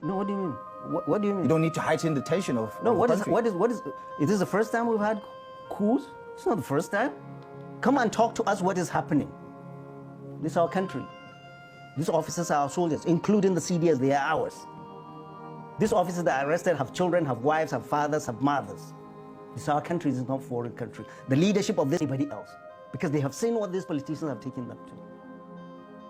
No, what do you mean? What do you mean? You don't need to heighten the tension of No, the country. Is this the first time we've had coups? It's not the first time. Come and talk to us what is happening. This is our country. These officers are our soldiers, including the CDS, they are ours. These officers that are arrested have children, have wives, have fathers, have mothers. This is our country, this is not a foreign country. The leadership of this anybody else, because they have seen what these politicians have taken them to.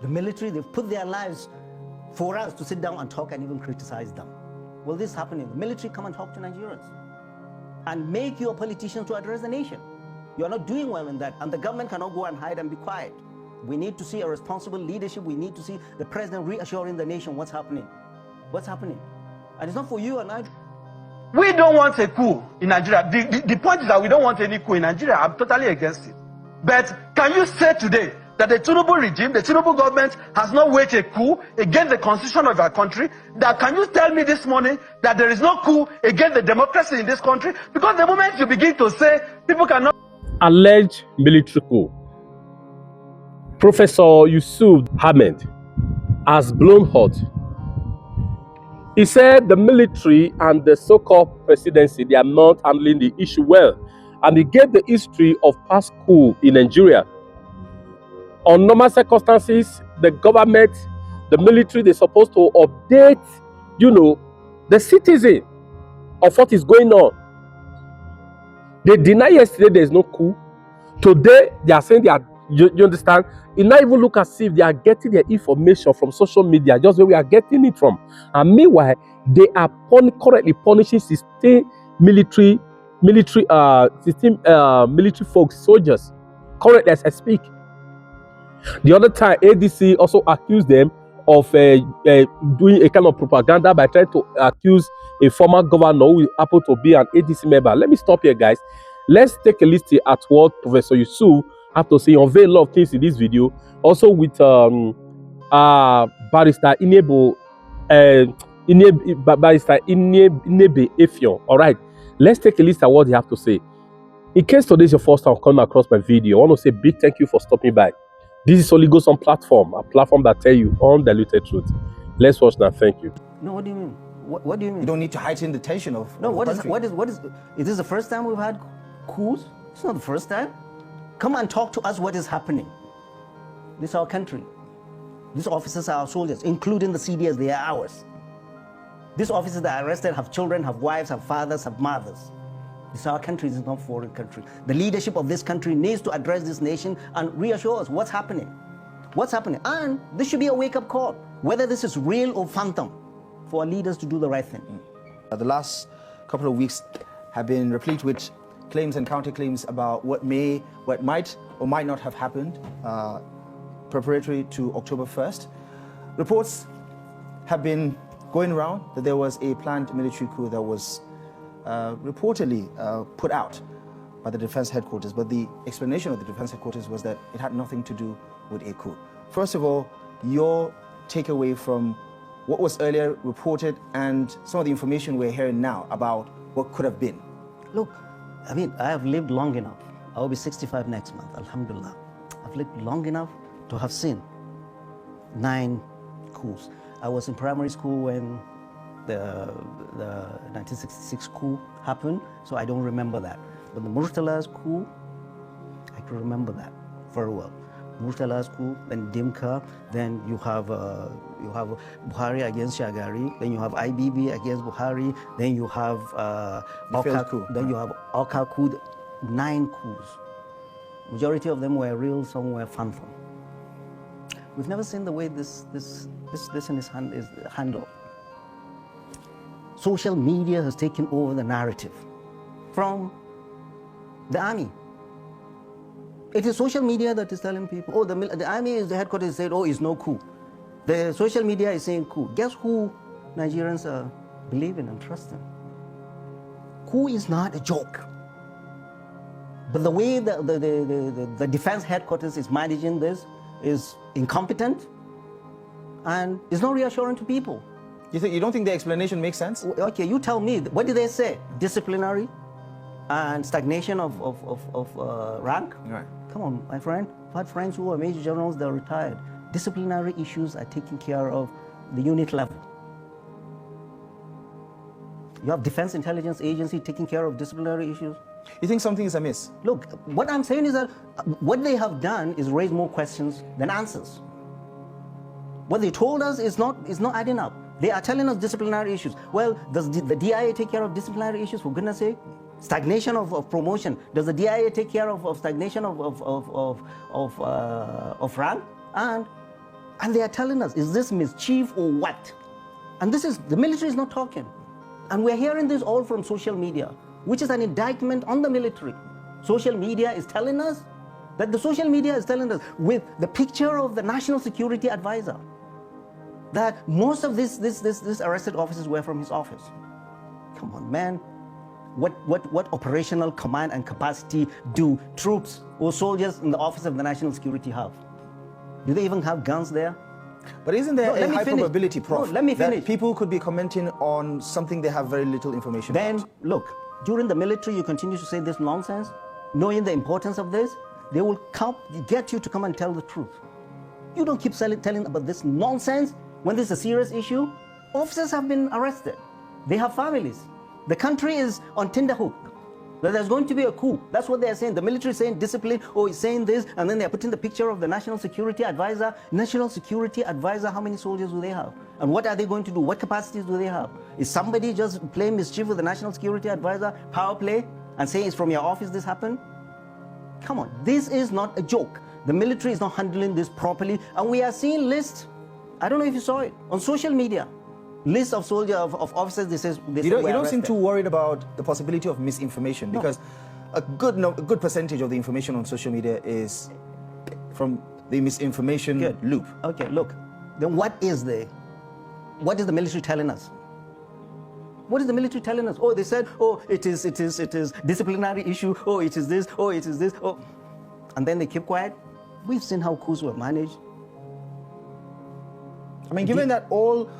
The military, they've put their lives for us to sit down and talk and even criticize them. Well, this is happening. The military come and talk to Nigerians and make your politicians to address the nation. You are not doing well in that, and the government cannot go and hide and be quiet. We need to see a responsible leadership. We need to see the president reassuring the nation what's happening. What's happening? And it's not for you and I. We don't want a coup in Nigeria. The point is that we don't want any coup in Nigeria. I'm totally against it. But can you say today that the Tinubu regime, the Tinubu government has not waged a coup against the constitution of our country? That can you tell me this morning that there is no coup against the democracy in this country? Because the moment you begin to say people cannot... Alleged military coup. Professor Yusuf Ahmad has blown hot. He said the military and the so-called presidency, they are not handling the issue well. And he gave the history of past coup in Nigeria. On normal circumstances, the government, the military, they're supposed to update, the citizen of what is going on. They denied yesterday there is no coup. Today, they are saying they are, you understand? It not even look as if they are getting their information from social media, just where we are getting it from. And meanwhile, they are currently punishing military folks, soldiers, currently as I speak. The other time, ADC also accused them of doing a kind of propaganda by trying to accuse a former governor who happened to be an ADC member. Let me stop here, guys. Let's take a listen at what Professor Yusuf have to say. Unveil a lot of things in this video. Also with Barrister Barrister Inebe Efion. All right, let's take a listen at what they have to say. In case today is your first time coming across my video, I want to say a big thank you for stopping by. This is Holy Ghost on platform, a platform that tell you undiluted truth. Let's watch now. Thank you. No, what do you mean? What do you mean? You don't need to heighten the tension of no. the country. Is this the first time we've had coups? It's not the first time. Come and talk to us what is happening. This is our country. These officers are our soldiers, including the CDS, they are ours. These officers that are arrested have children, have wives, have fathers, have mothers. This is our country, this is not a foreign country. The leadership of this country needs to address this nation and reassure us what's happening. What's happening? And this should be a wake-up call, whether this is real or phantom, for our leaders to do the right thing. The last couple of weeks have been replete with claims and counterclaims about what might or might not have happened preparatory to October 1st. Reports have been going around that there was a planned military coup that was reportedly put out by the defense headquarters, but the explanation of the defense headquarters was that it had nothing to do with a coup. First of all, your takeaway from what was earlier reported and some of the information we're hearing now about what could have been. Look, I mean, I have lived long enough. I will be 65 next month, alhamdulillah. I've lived long enough to have seen 9 coups. I was in primary school when the 1966 coup happened, so I don't remember that. But the Murtala's coup, I can remember that very well. Murtala's coup, then Dimka, then you have Buhari against Shagari, then you have IBB against Buhari, then you have then you have Oka coup, 9 coups. Majority of them were real, some were phantom. We've never seen the way this in his hand is handled. Social media has taken over the narrative from the army. It is social media that is telling people, oh, the army is the headquarters said, oh, it's no coup. The social media is saying coup. Guess who Nigerians are believing and trusting? Coup is not a joke. But the way the defense headquarters is managing this is incompetent and it's not reassuring to people. You don't think the explanation makes sense? Okay, you tell me. What did they say? Disciplinary and stagnation of rank? Right. Come on, my friend. I've had friends who are major generals, they're retired. Disciplinary issues are taken care of the unit level. You have Defense Intelligence Agency taking care of disciplinary issues. You think something is amiss? Look, what I'm saying is that what they have done is raise more questions than answers. What they told us is not adding up. They are telling us disciplinary issues. Well, does the DIA take care of disciplinary issues, for goodness sake? Stagnation of promotion. Does the DIA take care of stagnation of rank? And they are telling us, is this mischief or what? And the military is not talking. And we're hearing this all from social media, which is an indictment on the military. Social media is telling us that with the picture of the National Security Advisor, that most of these arrested officers were from his office. Come on, man. What operational command and capacity do troops or soldiers in the office of the National Security have? Do they even have guns there? But isn't there a high probability, Prof, that people could be commenting on something they have very little information about? Then, look, during the military, you continue to say this nonsense, knowing the importance of this, they will get you to come and tell the truth. You don't keep telling about this nonsense when this is a serious issue. Officers have been arrested. They have families. The country is on tenterhook. That there's going to be a coup. That's what they're saying. The military is saying discipline, it's saying this, and then they're putting the picture of the National Security Advisor. National Security Advisor, how many soldiers do they have? And what are they going to do? What capacities do they have? Is somebody just playing mischief with the National Security Advisor, power play, and saying it's from your office this happened? Come on, this is not a joke. The military is not handling this properly, and we are seeing lists. I don't know if you saw it on social media. List of soldiers, of officers, you don't seem too worried about the possibility of misinformation, because a good percentage of the information on social media is from the misinformation loop. Okay, look, then what is the military telling us? What is the military telling us? Oh, they said, it is disciplinary issue, it is this, it is this, and then they keep quiet. We've seen how coups were managed. I mean, given that all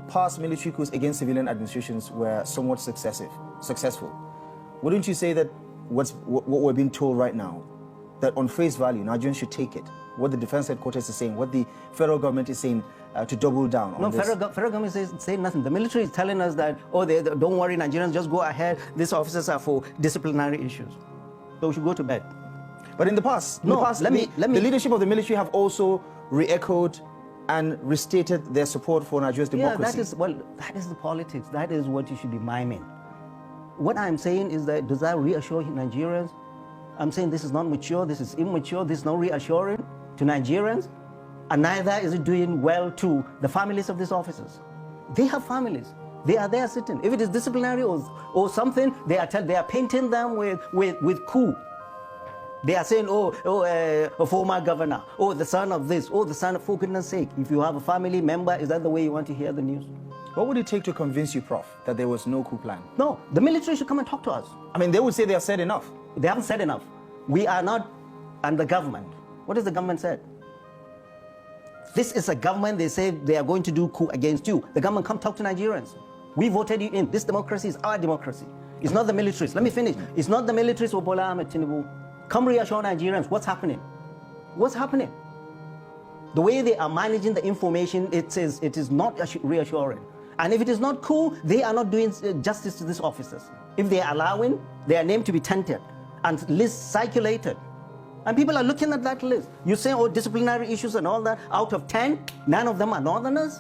past military coups against civilian administrations were somewhat successful, wouldn't you say that what we're being told right now, that on face value, Nigerians should take it, what the defense headquarters is saying, what the federal government is saying, to double down on this? No, federal government is saying nothing. The military is telling us that, don't worry, Nigerians, just go ahead. These officers are for disciplinary issues. So we should go to bed. But in the past, the leadership of the military have also re-echoed and restated their support for Nigeria's democracy. Yeah, that is the politics. That is what you should be miming. What I'm saying is that, does that reassure Nigerians? I'm saying this is not mature, this is immature, this is not reassuring to Nigerians, and neither is it doing well to the families of these officers. They have families. They are there sitting. If it is disciplinary or something, they are painting them with coup. They are saying, a former governor, the son of this, the son of, for goodness sake. If you have a family member, is that the way you want to hear the news? What would it take to convince you, Prof, that there was no coup plan? No, the military should come and talk to us. I mean, they would say they have said enough. They haven't said enough. We are not under government. What has the government said? This is a government, they say they are going to do coup against you. The government, come talk to Nigerians. We voted you in. This democracy is our democracy. It's not the military's. Let me finish. It's not the military's or Bola Ahmed Tinubu. Come reassure Nigerians. What's happening? What's happening? The way they are managing the information, it is not reassuring. And if it is not coup, they are not doing justice to these officers. If they are allowing their name to be tainted and lists circulated, and people are looking at that list, you say, disciplinary issues and all that, out of 10, none of them are northerners,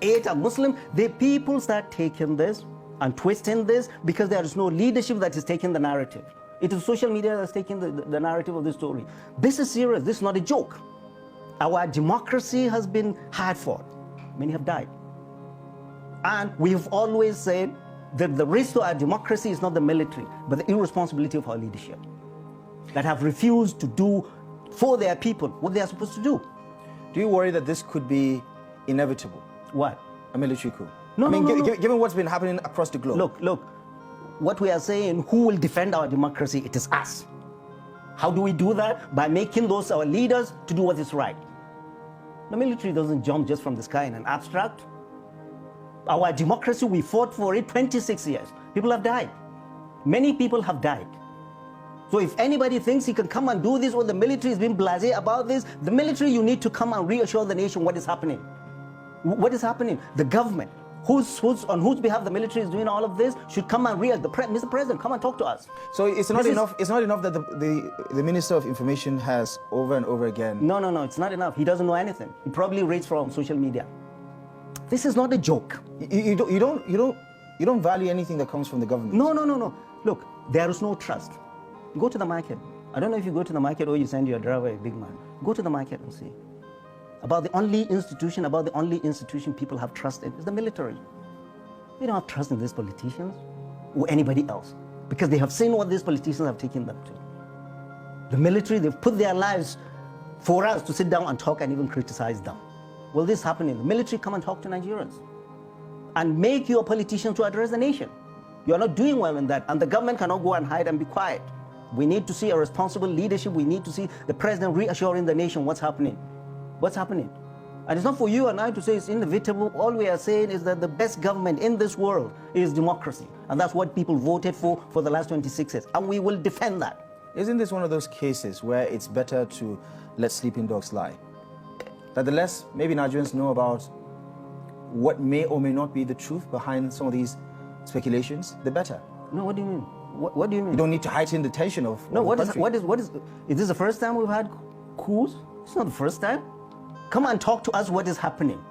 8 are Muslim. The people start taking this and twisting this because there is no leadership that is taking the narrative. It is social media that's taking the narrative of this story. This is serious. This is not a joke. Our democracy has been hard fought. Many have died. And we've always said that the risk to our democracy is not the military, but the irresponsibility of our leadership that have refused to do for their people what they are supposed to do. Do you worry that this could be inevitable? What? A military coup? No, given what's been happening across the globe. Look. What we are saying, who will defend our democracy? It is us. How do we do that? By making those our leaders to do what is right. The military doesn't jump just from the sky in an abstract. Our democracy, we fought for it 26 years. People have died. Many people have died. So if anybody thinks he can come and do this, or the military is being blasé about this, the military, you need to come and reassure the nation what is happening. What is happening? The government, on whose behalf the military is doing all of this should come and react. Mr. President, come and talk to us. So it's not enough. It's not enough that the Minister of Information has over and over again. No, it's not enough. He doesn't know anything. He probably reads from social media. This is not a joke. You don't value anything that comes from the government. No. Look, there is no trust. Go to the market. I don't know if you go to the market or you send your driver a big man. Go to the market and see. About the only institution people have trust in is the military. They don't have trust in these politicians or anybody else because they have seen what these politicians have taken them to. The military, they've put their lives for us to sit down and talk and even criticize them. Will this happen in the military? Come and talk to Nigerians and make your politicians to address the nation. You're not doing well in that, and the government cannot go and hide and be quiet. We need to see a responsible leadership. We need to see the president reassuring the nation what's happening. What's happening? And it's not for you and I to say it's inevitable. All we are saying is that the best government in this world is democracy. And that's what people voted for the last 26 years. And we will defend that. Isn't this one of those cases where it's better to let sleeping dogs lie? That the less maybe Nigerians know about what may or may not be the truth behind some of these speculations, the better. No, what do you mean? What do you mean? You don't need to heighten the tension of no. What the is country. Is this the first time we've had coups? It's not the first time. Come and talk to us what is happening.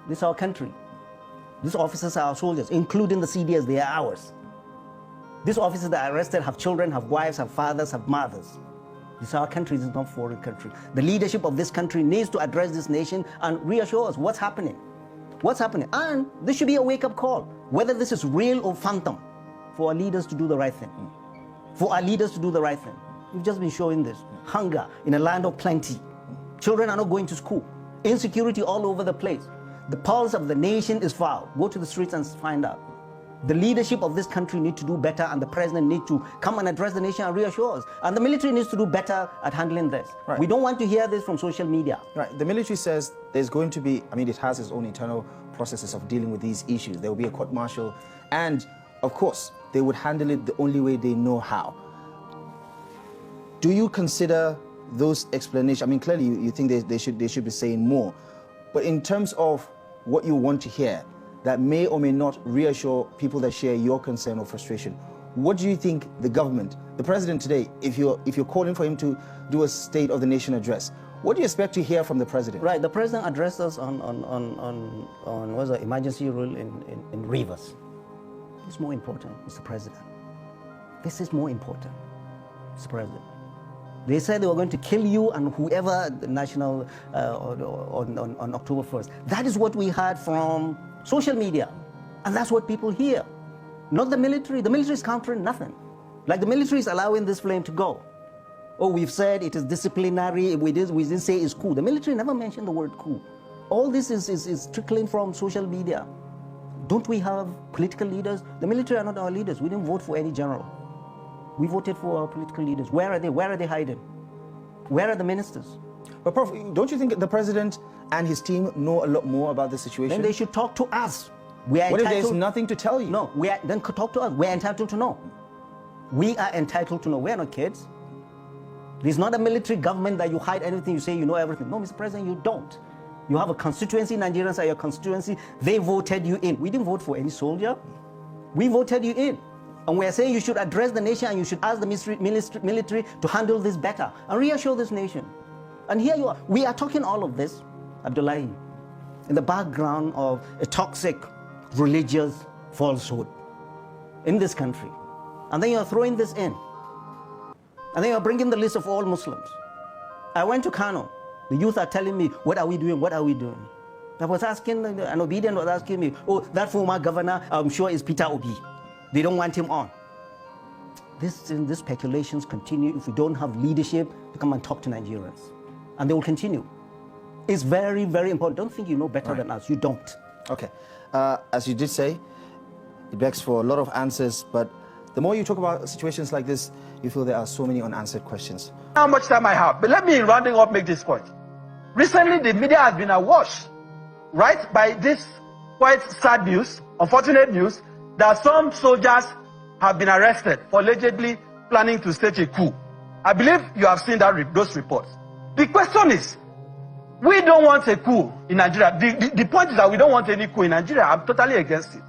This is our country. These officers are our soldiers, including the CDS. They are ours. These officers that are arrested have children, have wives, have fathers, have mothers. This is our country. This is not a foreign country. The leadership of this country needs to address this nation and reassure us what's happening. What's happening? And this should be a wake-up call, whether this is real or phantom, for our leaders to do the right thing. For our leaders to do the right thing. We've just been showing this. Hunger in a land of plenty. Children are not going to school. Insecurity all over the place. The pulse of the nation is foul. Go to the streets and find out. The leadership of this country needs to do better, and the president needs to come and address the nation and reassure us. And the military needs to do better at handling this. Right. We don't want to hear this from social media. Right. The military says there's going to be, it has its own internal processes of dealing with these issues. There will be a court-martial, and of course, they would handle it the only way they know how. Do you consider those explanations? Clearly you think they should be saying more, but in terms of what you want to hear that may or may not reassure people that share your concern or frustration, what do you think the government, the president today, if you're calling for him to do a State of the Nation address, what do you expect to hear from the president? Right, the president addressed us on what's the emergency rule in Rivers. It's more important, Mr. President. This is more important, Mr. President. They said they were going to kill you and whoever the national on October 1st. That is what we heard from social media, and that's what people hear. Not the military. The military is countering nothing. Like the military is allowing this flame to go. Oh, we've said it is disciplinary. We didn't say it's coup. The military never mentioned the word coup. All this is trickling from social media. Don't we have political leaders? The military are not our leaders. We didn't vote for any general. We voted for our political leaders. Where are they? Where are they hiding? Where are the ministers? But Prof, don't you think the president and his team know a lot more about the situation? Then they should talk to us. What if there's nothing to tell you? No, then talk to us. We're entitled to know. We are entitled to know. We're not kids. There's not a military government that you hide anything, you say you know everything. No, Mr. President, you don't. You have a constituency, Nigerians are your constituency. They voted you in. We didn't vote for any soldier. We voted you in. And we're saying you should address the nation and you should ask the military to handle this better and reassure this nation. And here you are. We are talking all of this, Abdullahi, in the background of a toxic religious falsehood in this country. And then you're throwing this in. And then you're bringing the list of all Muslims. I went to Kano. The youth are telling me, what are we doing? What are we doing? I was asking, an obedient was asking me, oh, that former governor, I'm sure is Peter Obi. They don't want him on. These speculations continue if we don't have leadership to come and talk to Nigerians. And they will continue. It's very, very important. Don't think you know better than us. You don't. Okay. As you did say, it begs for a lot of answers, but the more you talk about situations like this, you feel there are so many unanswered questions. How much time I have, but let me, in rounding up, make this point. Recently, the media has been awash, right, by this quite sad news, unfortunate news, that some soldiers have been arrested for allegedly planning to stage a coup. I believe you have seen those reports. The question is, We don't want a coup in Nigeria. The point is that we don't want any coup in Nigeria. I'm totally against it.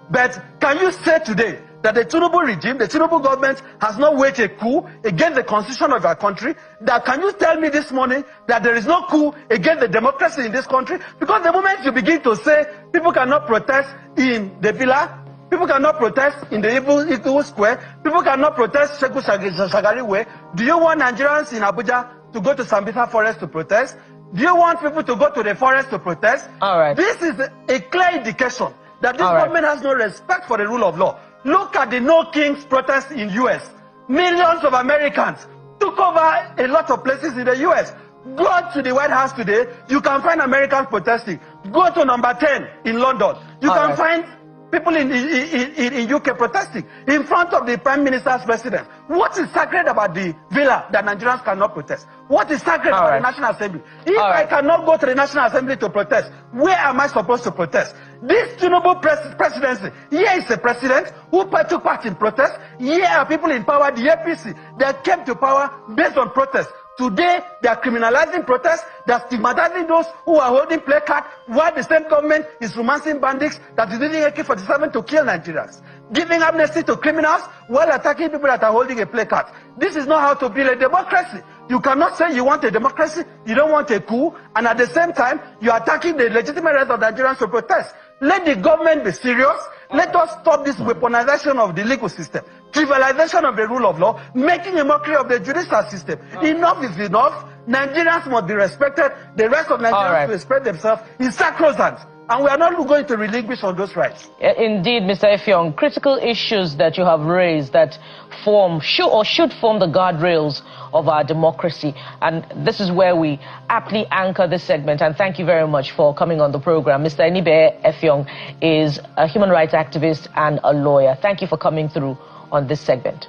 But can you say today that the Tinubu regime, the Tinubu government has not waged a coup against the constitution of our country? That can you tell me this morning that there is no coup against the democracy in this country? Because the moment you begin to say people cannot protest in the villa, people cannot protest in the Eagle Square, people cannot protest Sheku Shagari Way, do you want Nigerians in Abuja to go to Sambisa Forest to protest? Do you want people to go to the forest to protest? All right. This is a clear indication that this government has no respect for the rule of law. Look at the No Kings protest in US. Millions of Americans took over a lot of places in the US. Go to the White House today, you can find Americans protesting. Go to number 10 in London, you can find people in UK protesting in front of the Prime Minister's residence. What is sacred about the villa that Nigerians cannot protest? What is sacred about the National Assembly? If I cannot go to the National Assembly to protest, where am I supposed to protest? This Tinubu presidency, here is a president who took part in protest. Here are people in power, the APC, that came to power based on protest. Today, they are criminalizing protests, they are stigmatizing those who are holding placards, while the same government is romancing bandits that is using AK-47 to kill Nigerians, giving amnesty to criminals while attacking people that are holding a placard. This is not how to build a democracy. You cannot say you want a democracy, you don't want a coup, and at the same time, you are attacking the legitimate rights of Nigerians to protest. Let the government be serious. Let us stop this weaponization of the legal system, trivialization of the rule of law, making a mockery of the judicial system. Enough is enough. Nigerians must be respected. The rest of Nigerians to respect themselves is sacrosanct. And we are not going to relinquish on those rights. Indeed, Mr. Effiong, critical issues that you have raised that should form the guardrails of our democracy. And this is where we aptly anchor this segment. And thank you very much for coming on the program. Mr. Enibe Effiong is a human rights activist and a lawyer. Thank you for coming through on this segment.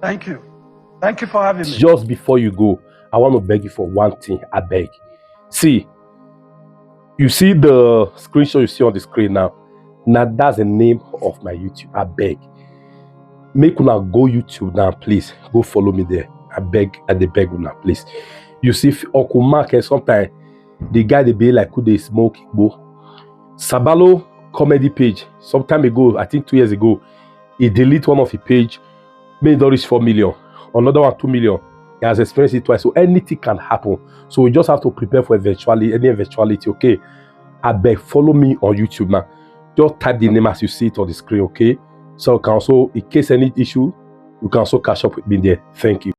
Thank you. Thank you for having me. Just before you go, I want to beg you for one thing. I beg. See, you see the screenshot you see on the screen now. Now that's the name of my YouTube. I beg. Make una go YouTube now, please. Go follow me there. I beg una, please. You see, Uncle Mark, sometimes the guy they be like who they smoke. Sabalo comedy page. Some time ago, I think 2 years ago, he deleted one of his page, made it reach 4 million. Another one 2 million. He has experienced it twice, so anything can happen. So we just have to prepare for any eventuality. Okay, I beg, follow me on YouTube now. Just type the name as you see it on the screen. Okay, so you can also, in case any issue, you can also catch up with me there. Thank you.